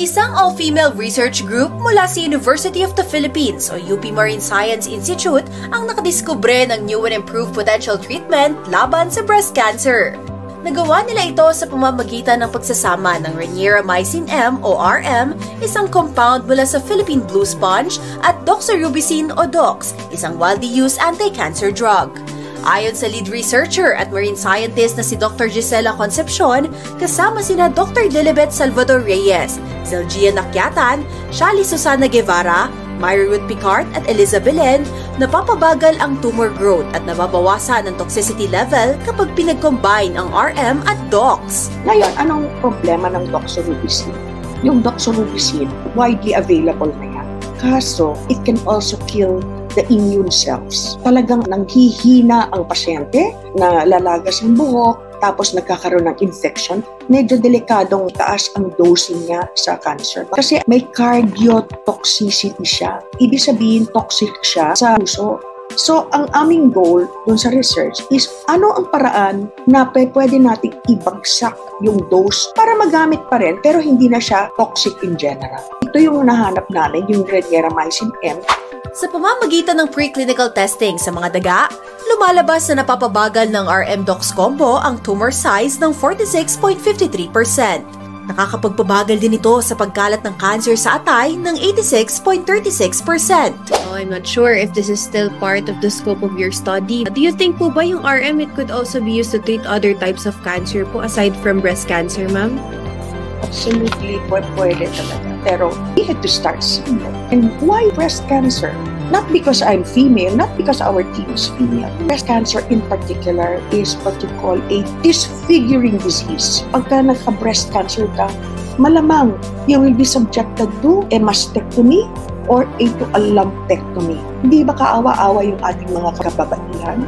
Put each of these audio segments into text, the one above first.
Isang all-female research group mula sa University of the Philippines o UP Marine Science Institute ang nakadiskubre ng new and improved potential treatment laban sa breast cancer. Nagawa nila ito sa pamamagitan ng pagsasama ng Raniera-Mycin M o RM, isang compound mula sa Philippine blue sponge, at doxorubicin o DOX, isang widely used anti-cancer drug. Ayon sa lead researcher at marine scientist na si Dr. Gisela Concepcion, kasama sina Dr. Delibet Salvador Reyes, Zelgia Nakyatan, Shali Susana Guevara, Myra Ruth Picard at Eliza Belen, napapabagal ang tumor growth at nababawasan ang toxicity level kapag pinag-combine ang RM at DOX. Ngayon, anong problema ng doxorubicin? Yung doxorubicin, widely available na yan. Kaso, it can also kill the immune cells. Talagang nanghihina ang pasyente, na lalagas ang buhok, tapos nagkakaroon ng infection. Medyo delikadong taas ang dosing niya sa cancer. Kasi may cardiotoxicity siya. Ibig sabihin, toxic siya sa puso. So, ang aming goal dun sa research is ano ang paraan na pwede nating ibagsak yung dose para magamit pa rin pero hindi na siya toxic in general. Ito yung nahanap namin, yung Raniera-Mycin M. Sa pamamagitan ng preclinical testing sa mga daga, lumalabas na napapabagal ng RM-DOX combo ang tumor size ng 46.53%. Nakakapagpabagal din ito sa pagkalat ng cancer sa atay ng 86.36%. I'm not sure if this is still part of the scope of your study. Do you think po ba yung RM it could also be used to treat other types of cancer po aside from breast cancer, ma'am? Absolutely, pwede talaga. Pero we had to start somewhere. And why breast cancer? Not because I'm female, not because our team is female. Breast cancer in particular is what you call a disfiguring disease. Pagka nagka-breast cancer ka, malamang you will be subjected to a mastectomy or a lumpectomy. Hindi ba kaawa-awa yung ating mga kababaihan?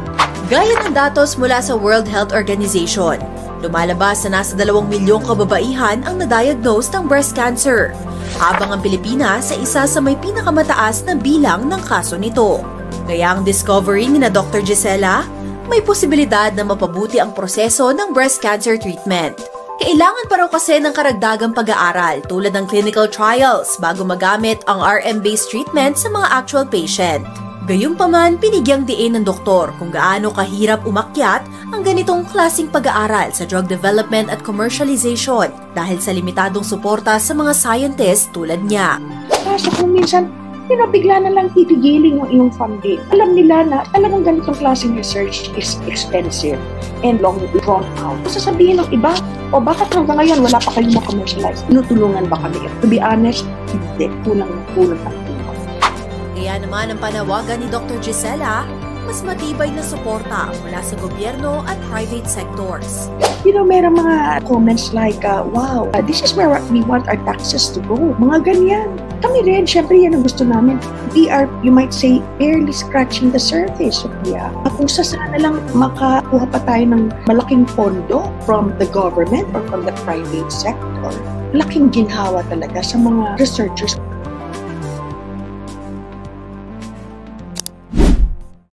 Gaya ng datos mula sa World Health Organization, lumalabas na nasa 2 milyong kababaihan ang na-diagnose ng breast cancer, habang ang Pilipinas ay isa sa may pinakamataas na bilang ng kaso nito. Kaya ang discovery ni na Dr. Gisela, may posibilidad na mapabuti ang proseso ng breast cancer treatment. Kailangan pa raw kasi ng karagdagang pag-aaral tulad ng clinical trials bago magamit ang RM-based treatment sa mga actual patient. Gayunpaman, pinigyang diin ng doktor kung gaano kahirap umakyat ang ganitong klaseng pag-aaral sa drug development at commercialization dahil sa limitadong suporta sa mga scientists tulad niya. Kaso kung minsan, bigla na lang titigilin yung iyong funding. Alam nila na talagang ganitong klaseng research is expensive and long drawn out. Sasabihin ng iba, o bakit hanggang ngayon wala pa kayong ma-commercialize? Tinutulungan ba kami? To be honest, hindi. Kulang ang tulong. Kaya naman ang panawagan ni Dr. Gisela, mas matibay na suporta mula sa gobyerno at private sectors. Mayroong mga comments like, wow, this is where we want our taxes to go. Mga ganyan. Kami rin, syempre yan ang gusto namin. We are, you might say, barely scratching the surface. Yeah. Kung sana lang makakuha pa tayo ng malaking pondo from the government or from the private sector, laking ginhawa talaga sa mga researchers.